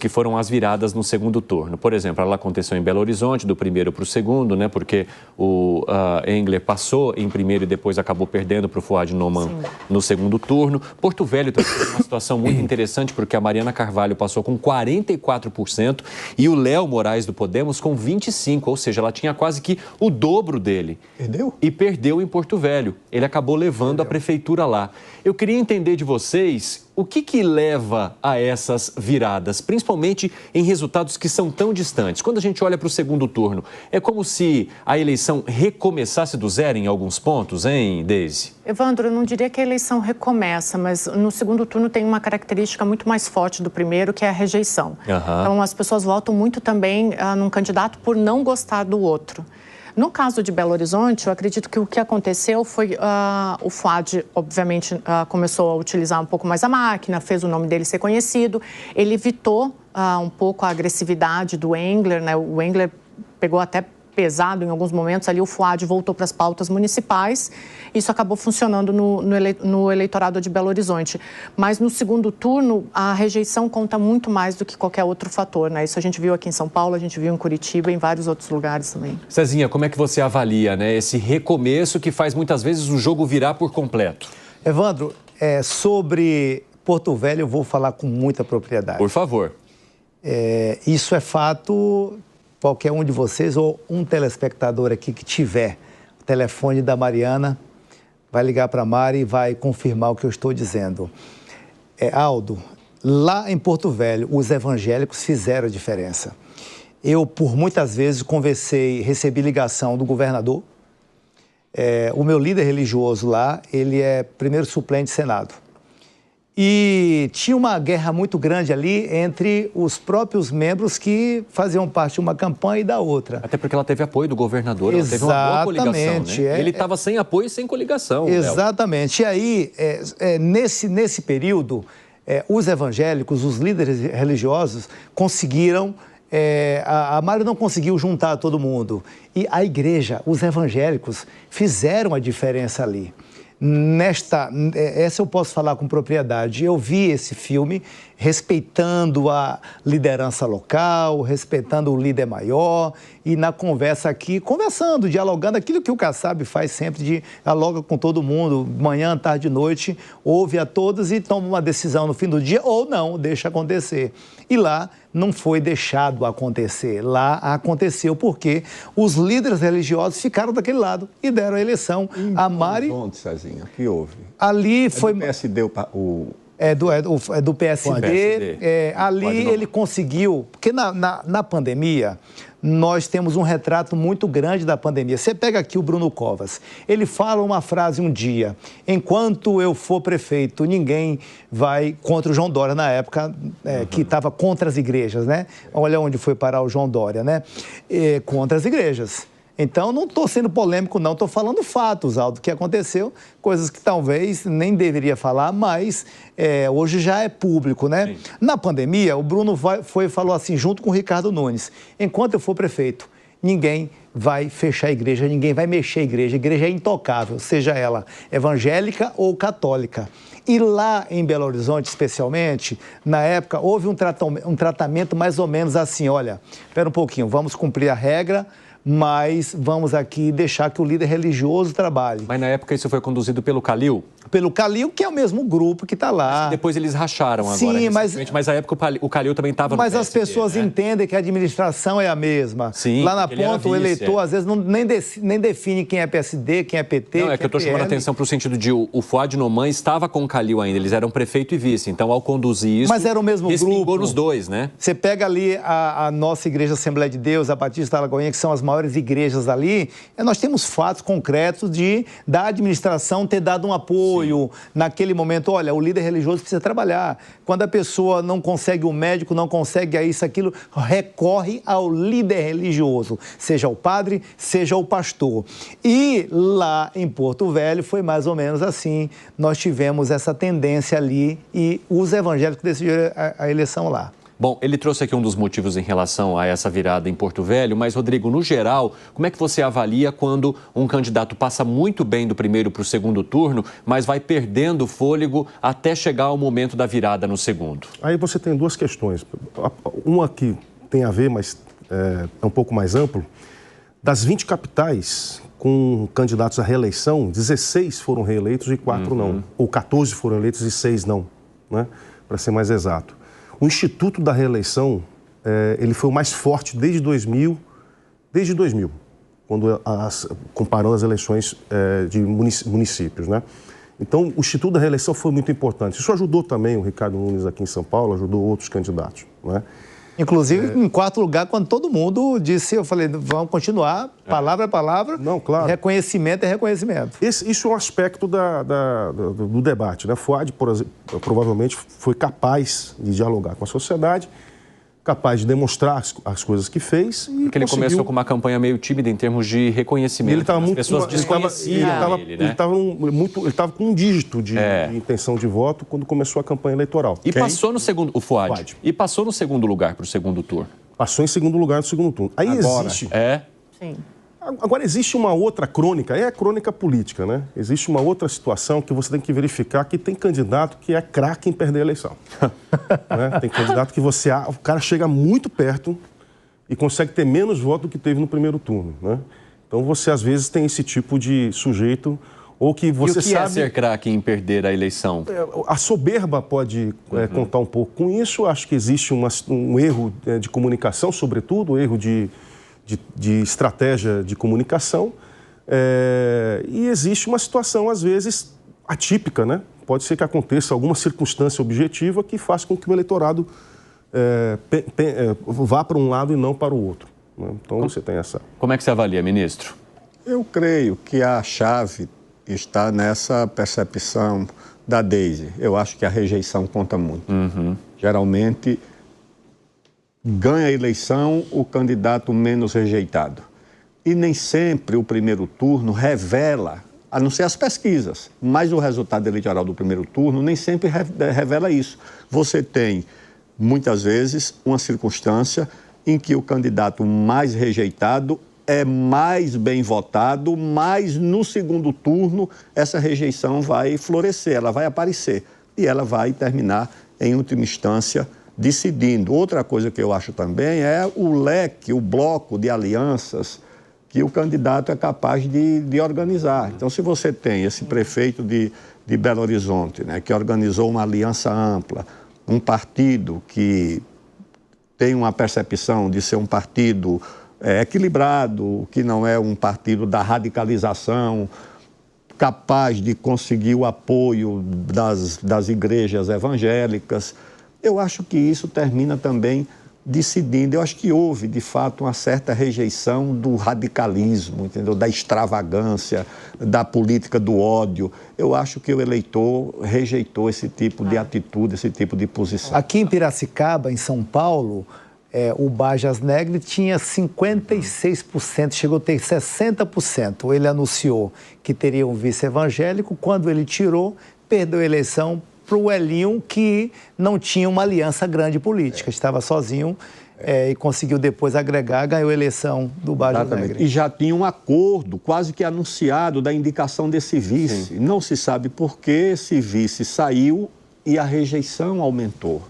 que foram as viradas no segundo turno. Por exemplo, ela aconteceu em Belo Horizonte, do primeiro para o segundo, né? Porque o Engler passou em primeiro e depois acabou perdendo para o Fouad Noman no segundo turno. Porto Velho também tem uma situação muito interessante, porque a Mariana Carvalho passou com 44% e o Léo Moraes do Podemos com 25%, ou seja, ela tinha quase que o dobro dele. Perdeu? E perdeu em Porto Velho. Ele acabou levando a prefeitura lá. Eu queria entender de vocês o que leva a essas viradas, principalmente em resultados que são tão distantes. Quando a gente olha para o segundo turno, é como se a eleição recomeçasse do zero em alguns pontos, hein, Deise? Evandro, eu não diria que a eleição recomeça, mas no segundo turno tem uma característica muito mais forte do primeiro, que é a rejeição. Então, as pessoas votam muito também num candidato por não gostar do outro. No caso de Belo Horizonte, eu acredito que o que aconteceu foi o Fouad, obviamente, começou a utilizar um pouco mais a máquina, fez o nome dele ser conhecido, ele evitou um pouco a agressividade do Engler, né? O Engler pegou até pesado em alguns momentos, ali o Fouad voltou para as pautas municipais, isso acabou funcionando no eleitorado de Belo Horizonte. Mas no segundo turno, a rejeição conta muito mais do que qualquer outro fator, né? Isso a gente viu aqui em São Paulo, a gente viu em Curitiba e em vários outros lugares também. Cezinha, como é que você avalia, né, esse recomeço que faz muitas vezes o jogo virar por completo? Evandro, sobre Porto Velho eu vou falar com muita propriedade. Por favor. Isso é fato. Qualquer um de vocês ou um telespectador aqui que tiver o telefone da Mariana vai ligar para a Mari e vai confirmar o que eu estou dizendo. Aldo, lá em Porto Velho, os evangélicos fizeram a diferença. Eu, por muitas vezes, recebi ligação do governador. O meu líder religioso lá, ele é primeiro suplente de Senado. E tinha uma guerra muito grande ali entre os próprios membros que faziam parte de uma campanha e da outra. Até porque ela teve apoio do governador, ela teve uma boa coligação, né? Ele estava sem apoio e sem coligação. Exatamente. Léo. E aí, nesse período, os evangélicos, os líderes religiosos conseguiram... a Mari não conseguiu juntar todo mundo. E a igreja, os evangélicos, fizeram a diferença ali. Essa eu posso falar com propriedade. Eu vi esse filme respeitando a liderança local, respeitando o líder maior e na conversa aqui, conversando, dialogando, aquilo que o Kassab faz sempre, dialoga com todo mundo, manhã, tarde, noite, ouve a todos e toma uma decisão no fim do dia ou não, deixa acontecer. E lá não foi deixado acontecer, lá aconteceu porque os líderes religiosos ficaram daquele lado e deram a eleição. A Mari... Onde, Cezinha? O que houve? Ali foi... do PSD É do PSD. Ali ele conseguiu... Porque na pandemia, nós temos um retrato muito grande da pandemia. Você pega aqui o Bruno Covas. Ele fala uma frase um dia: enquanto eu for prefeito, ninguém vai contra o João Dória, na época que estava contra as igrejas, né? Olha onde foi parar o João Dória, né? Contra as igrejas. Então, não estou sendo polêmico, não. Estou falando fatos, Aldo, que aconteceu, coisas que talvez nem deveria falar, mas hoje já é público, né? Sim. Na pandemia, o Bruno falou assim, junto com o Ricardo Nunes: enquanto eu for prefeito, ninguém vai fechar a igreja, ninguém vai mexer a igreja é intocável, seja ela evangélica ou católica. E lá em Belo Horizonte, especialmente, na época, houve um tratamento mais ou menos assim: olha, espera um pouquinho, vamos cumprir a regra, mas vamos aqui deixar que o líder religioso trabalhe. Mas na época isso foi conduzido pelo Calil? Pelo Calil, que é o mesmo grupo que está lá. Depois eles racharam agora. Sim, mas na época o Calil também estava no Mas PSD, as pessoas entendem que a administração é a mesma. Sim, lá na ponta, o eleitor, às vezes, nem define quem é PSD, quem é PT, Não, é que eu estou chamando a atenção para o sentido de o Fouad Noman estava com o Calil ainda, eles eram prefeito e vice. Então, ao conduzir isso, mas era o mesmo grupo. Nos dois, né? Você pega ali a nossa Igreja Assembleia de Deus, a Batista da Lagoinha, que são as maiores igrejas ali, nós temos fatos concretos da administração ter dado um apoio. Sim. Naquele momento, olha, o líder religioso precisa trabalhar. Quando a pessoa não consegue o médico, não consegue isso, aquilo, recorre ao líder religioso, seja o padre, seja o pastor. E lá em Porto Velho foi mais ou menos assim. Nós tivemos essa tendência ali e os evangélicos decidiram a eleição lá. Bom, ele trouxe aqui um dos motivos em relação a essa virada em Porto Velho, mas, Rodrigo, no geral, como é que você avalia quando um candidato passa muito bem do primeiro para o segundo turno, mas vai perdendo fôlego até chegar ao momento da virada no segundo? Aí você tem duas questões. Uma que tem a ver, mas é um pouco mais amplo. Das 20 capitais com candidatos à reeleição, 16 foram reeleitos e 4 não. Ou 14 foram eleitos e 6 não, né? Para ser mais exato. O Instituto da Reeleição, ele foi o mais forte desde 2000, quando comparando as eleições de municípios, né? Então, o Instituto da Reeleição foi muito importante. Isso ajudou também o Ricardo Nunes aqui em São Paulo, ajudou outros candidatos, né? Inclusive, em quarto lugar, quando todo mundo disse, eu falei, vamos continuar, palavra é palavra, não, claro. Reconhecimento é reconhecimento. Isso é um aspecto do debate, né? Fuad, por exemplo, provavelmente foi capaz de dialogar com a sociedade, capaz de demonstrar as coisas que fez. Porque ele começou com uma campanha meio tímida em termos de reconhecimento. As pessoas desconheciam ele, né? Ele estava com um dígito de intenção de voto quando começou a campanha eleitoral. E passou no segundo, o Fuad. E passou no segundo lugar para o segundo turno. Passou em segundo lugar no segundo turno. Aí agora, existe... Sim. Agora, existe uma outra crônica, é a crônica política, né? Existe uma outra situação que você tem que verificar que tem candidato que é craque em perder a eleição. Né? Tem candidato que o cara chega muito perto e consegue ter menos voto do que teve no primeiro turno, né? Então, você às vezes tem esse tipo de sujeito ou que você sabe... E o que é ser craque em perder a eleição? A soberba pode contar um pouco com isso. Acho que existe um erro de comunicação, sobretudo, erro de estratégia de comunicação, e existe uma situação, às vezes, atípica, né? Pode ser que aconteça alguma circunstância objetiva que faça com que o eleitorado vá para um lado e não para o outro, né? Então, você tem essa... Como é que você avalia, ministro? Eu creio que a chave está nessa percepção da Deise. Eu acho que a rejeição conta muito. Geralmente... ganha a eleição o candidato menos rejeitado. E nem sempre o primeiro turno revela, a não ser as pesquisas, mas o resultado eleitoral do primeiro turno nem sempre revela isso. Você tem, muitas vezes, uma circunstância em que o candidato mais rejeitado é mais bem votado, mas no segundo turno essa rejeição vai florescer, ela vai aparecer e ela vai terminar, em última instância, decidindo. Outra coisa que eu acho também é o leque, o bloco de alianças que o candidato é capaz de organizar. Então, se você tem esse prefeito de Belo Horizonte, né, que organizou uma aliança ampla, um partido que tem uma percepção de ser um partido equilibrado, que não é um partido da radicalização, capaz de conseguir o apoio das igrejas evangélicas, eu acho que isso termina também decidindo. Eu acho que houve, de fato, uma certa rejeição do radicalismo, entendeu? Da extravagância, da política do ódio. Eu acho que o eleitor rejeitou esse tipo de atitude, esse tipo de posição. Aqui em Piracicaba, em São Paulo, o Bajas Negri tinha 56%, chegou a ter 60%. Ele anunciou que teria um vice evangélico. Quando ele tirou, perdeu a eleição para o Elinho, que não tinha uma aliança grande política, estava sozinho e conseguiu depois agregar, ganhou a eleição do Bajas Negri. E já tinha um acordo quase que anunciado da indicação desse vice. Sim. Não se sabe por que esse vice saiu e a rejeição aumentou.